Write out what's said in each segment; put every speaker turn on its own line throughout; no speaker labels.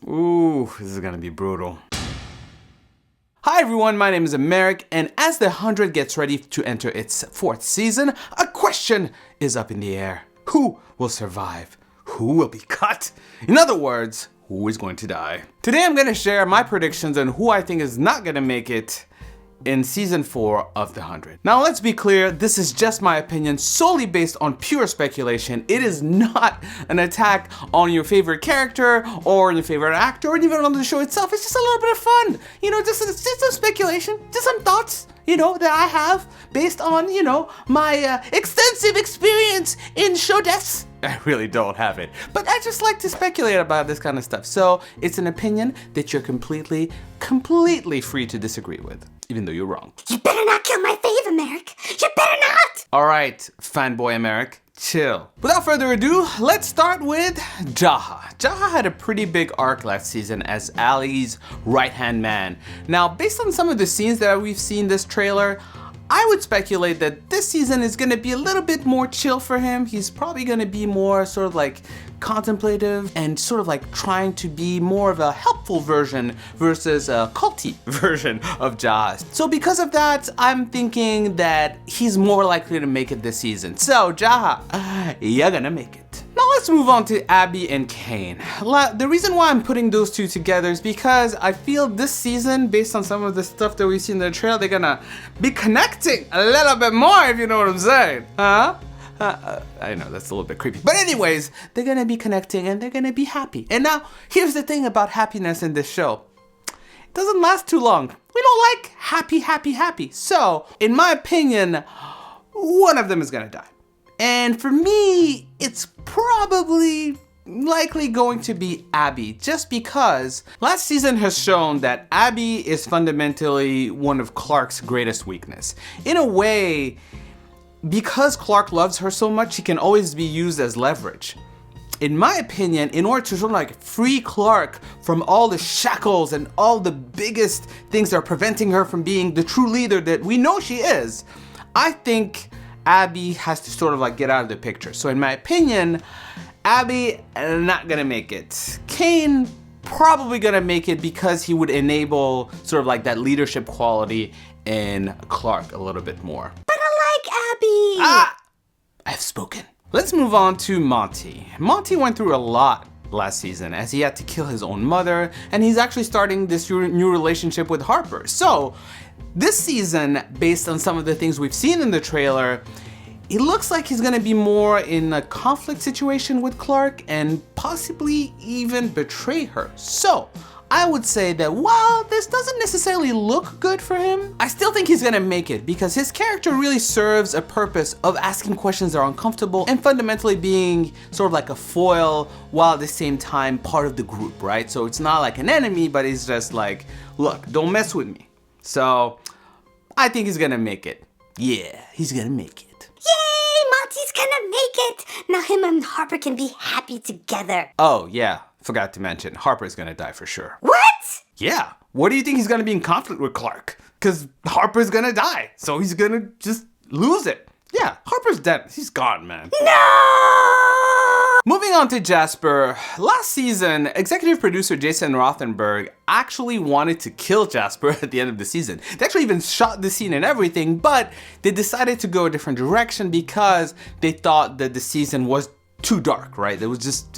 Ooh, this is gonna be brutal. Hi everyone, my name is Americ, and as the 100 gets ready to enter its 4th season, a question is up in the air. Who will survive? Who will be cut? In other words, who is going to die? Today I'm gonna share my predictions on who I think is not gonna make it in season 4 of the 100. Now let's be clear, this is just my opinion solely based on pure speculation. It is not an attack on your favorite character or your favorite actor or even on the show itself. It's just a little bit of fun. Just some speculation, just some thoughts, that I have based on, my extensive experience in show deaths. I really don't have it, but I just like to speculate about this kind of stuff. So it's an opinion that you're completely free to disagree with, even though you're wrong.
You better not kill my fave, Americ. You better not!
All right, fanboy Americ, chill. Without further ado, let's start with Jaar. Jaar had a pretty big arc last season as Ali's right-hand man. Now, based on some of the scenes that we've seen this trailer, I would speculate that this season is gonna be a little bit more chill for him. He's probably gonna be more sort of like contemplative and sort of like trying to be more of a helpful version versus a culty version of Jaar. So because of that, I'm thinking that he's more likely to make it this season. So Jaar, you're gonna make it. Now let's move on to Abby and Kane. The reason why I'm putting those two together is because I feel this season, based on some of the stuff that we've seen in the trailer, they're gonna be connecting a little bit more, if you know what I'm saying. Huh? I know, that's a little bit creepy. But anyways, they're gonna be connecting and they're gonna be happy. And now, here's the thing about happiness in this show. It doesn't last too long. We don't like happy. So, in my opinion, one of them is gonna die. And for me, it's probably likely going to be Abby, just because last season has shown that Abby is fundamentally one of Clarke's greatest weakness. In a way, because Clarke loves her so much, she can always be used as leverage. In my opinion, in order to sort of like free Clarke from all the shackles and all the biggest things that are preventing her from being the true leader that we know she is, I think Abby has to sort of like get out of the picture. So in my opinion, Abby not gonna make it. Kane probably gonna make it because he would enable sort of like that leadership quality in Clarke a little bit more.
But I like Abby!
I've spoken. Let's move on to Monty. Monty went through a lot last season as he had to kill his own mother, and he's actually starting this new relationship with Harper. So this season, based on some of the things we've seen in the trailer, it looks like he's gonna be more in a conflict situation with Clarke and possibly even betray her. So I would say that while this doesn't necessarily look good for him, I still think he's gonna make it because his character really serves a purpose of asking questions that are uncomfortable and fundamentally being sort of like a foil while at the same time part of the group, right? So it's not like an enemy, but he's just like, look, don't mess with me. So I think he's gonna make it. Yeah, he's gonna make it.
Yay! Monty's gonna make it! Now him and Harper can be happy together.
Oh yeah, forgot to mention, Harper's gonna die for sure.
What?
Yeah, what do you think he's gonna be in conflict with Clarke? Cause Harper's gonna die, so he's gonna just lose it. Yeah, Harper's dead, he's gone, man.
No!
Moving on to Jasper, last season, executive producer Jason Rothenberg actually wanted to kill Jasper at the end of the season. They actually even shot the scene and everything, but they decided to go a different direction because they thought that the season was too dark, right? It was just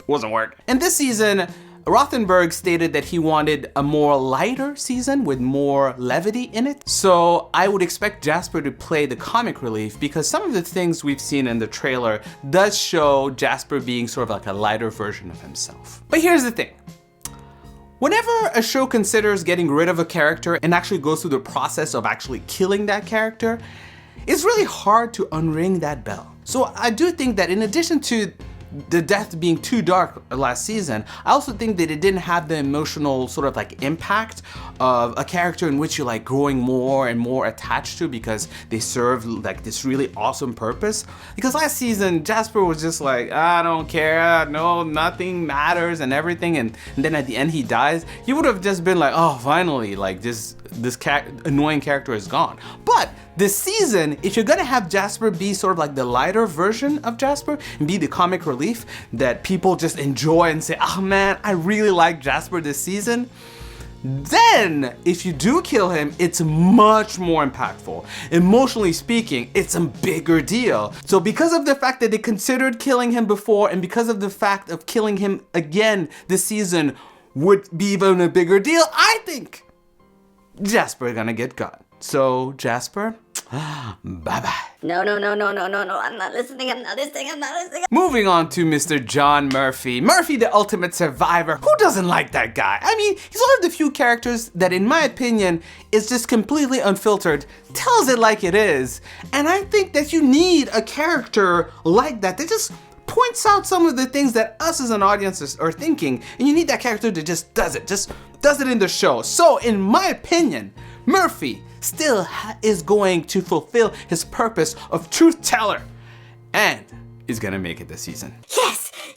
wasn't working. And this season, Rothenberg stated that he wanted a more lighter season with more levity in it. So I would expect Jasper to play the comic relief because some of the things we've seen in the trailer does show Jasper being sort of like a lighter version of himself. But here's the thing. Whenever a show considers getting rid of a character and actually goes through the process of actually killing that character, it's really hard to unring that bell. So I do think that in addition to the death being too dark last season, I also think that it didn't have the emotional sort of like impact of a character in which you're like growing more and more attached to because they serve like this really awesome purpose. Because last season, Jasper was just like, I don't care, no, nothing matters and everything. And then at the end he dies. You would have just been like, oh, finally, like this annoying character is gone. But this season, if you're gonna have Jasper be sort of like the lighter version of Jasper and be the comic relief that people just enjoy and say, oh man, I really like Jasper this season, then if you do kill him, it's much more impactful. Emotionally speaking, it's a bigger deal. So because of the fact that they considered killing him before, and because of the fact of killing him again this season would be even a bigger deal, I think Jasper is gonna get got. So Jasper, bye-bye.
No, I'm not listening.
Moving on to Mr. John Murphy. Murphy, the ultimate survivor. Who doesn't like that guy? I mean, he's one of the few characters that, in my opinion, is just completely unfiltered, tells it like it is. And I think that you need a character like that just points out some of the things that us as an audience are thinking, and you need that character that just does it in the show. So, in my opinion, Murphy still is going to fulfill his purpose of truth teller and is gonna make it this season.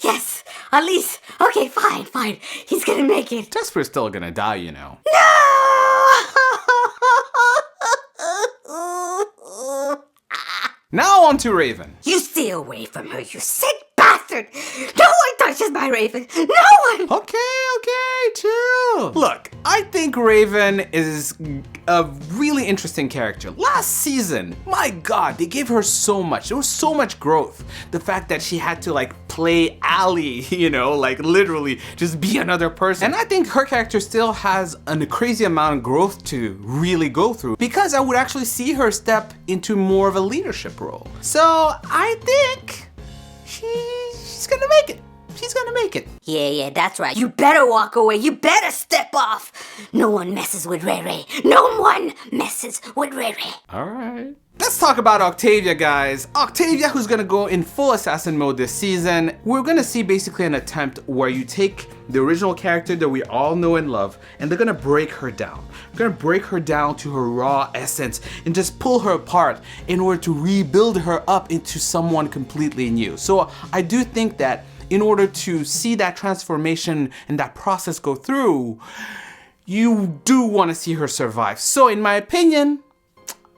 Yes, at least, okay, fine, he's gonna make it.
Jasper's still gonna die, you know.
No!
Now on to Raven.
You stay away from her, you sick bastard! No one touches my Raven! No one!
Okay, chill. Look, I think Raven is a really interesting character. Last season, my God, they gave her so much. There was so much growth. The fact that she had to like play Allie, you know, like literally just be another person. And I think her character still has a crazy amount of growth to really go through, because I would actually see her step into more of a leadership role. So I think she's gonna make it. She's gonna make it.
Yeah, that's right. You better walk away. You better step off. No one messes with Ray Ray. No one messes with Ray Ray.
All right. Let's talk about Octavia, guys. Octavia, who's gonna go in full assassin mode this season. We're gonna see basically an attempt where you take the original character that we all know and love, and they're gonna break her down. They're gonna break her down to her raw essence and just pull her apart in order to rebuild her up into someone completely new. So I do think that in order to see that transformation and that process go through, you do want to see her survive. So in my opinion,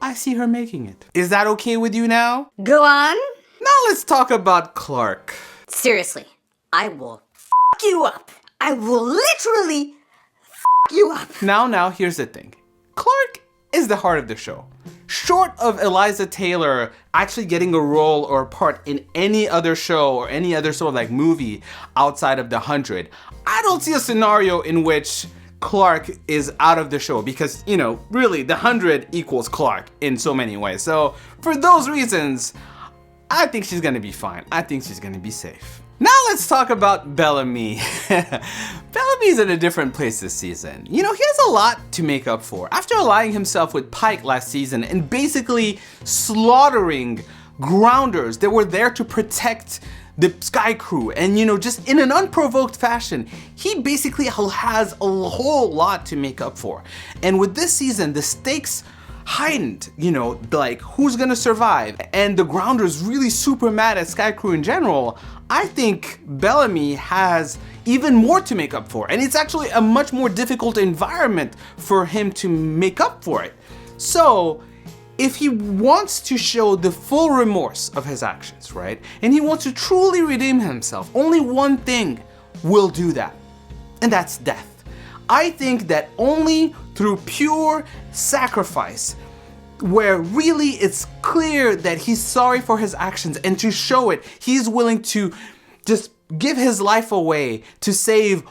I see her making it. Is that okay with you now?
Go on.
Now let's talk about Clarke.
Seriously, I will f you up. I will literally f you up.
Now, here's the thing. Clarke is the heart of the show. Short of Eliza Taylor actually getting a role or a part in any other show or any other sort of like movie outside of the 100, I don't see a scenario in which Clarke is out of the show, because, you know, really the 100 equals Clarke in so many ways. So for those reasons, I think she's gonna be fine. I think she's gonna be safe. Now let's talk about Bellamy. Bellamy's in a different place this season. You know, he has a lot to make up for. After allying himself with Pike last season and basically slaughtering grounders that were there to protect the Sky Crew, and you know, just in an unprovoked fashion, he basically has a whole lot to make up for. And with this season, the stakes heightened, you know, like who's gonna survive, and the grounders really super mad at Sky Crew in general. I think Bellamy has even more to make up for, and it's actually a much more difficult environment for him to make up for it. So if he wants to show the full remorse of his actions, right, and he wants to truly redeem himself, only one thing will do that, and that's death. I think that only through pure sacrifice, where really it's clear that he's sorry for his actions, and to show it, he's willing to just give his life away to save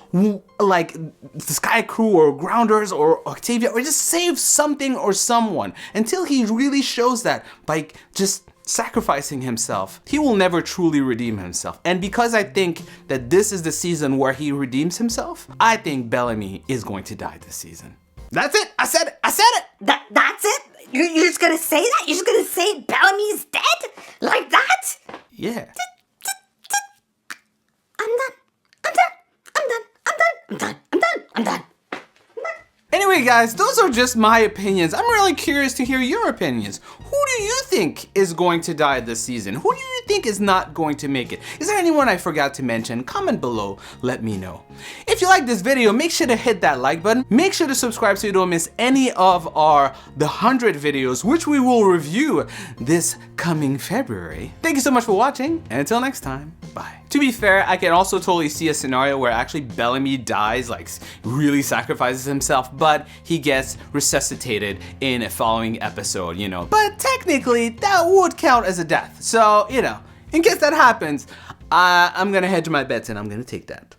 like the Sky Crew or Grounders or Octavia, or just save something or someone. Until he really shows that by just sacrificing himself, he will never truly redeem himself. And because I think that this is the season where he redeems himself, I think Bellamy is going to die this season. That's it. I said it.
That's it? You're just gonna say that? You're just gonna say Bellamy's dead? Like that?
Yeah.
I'm done.
Anyway, guys, those are just my opinions. I'm really curious to hear your opinions. Who do you think is going to die this season? Who do you think is not going to make it? Is there anyone I forgot to mention? Comment below, let me know. If If you like this video, make sure to hit that like button. Make sure to subscribe so you don't miss any of the 100 videos, which we will review this coming February. Thank you so much for watching, and until next time, bye. To be fair, I can also totally see a scenario where actually Bellamy dies, like really sacrifices himself, but he gets resuscitated in a following episode, you know. But technically, that would count as a death. So, you know, in case that happens, I'm gonna hedge my bets and I'm gonna take that.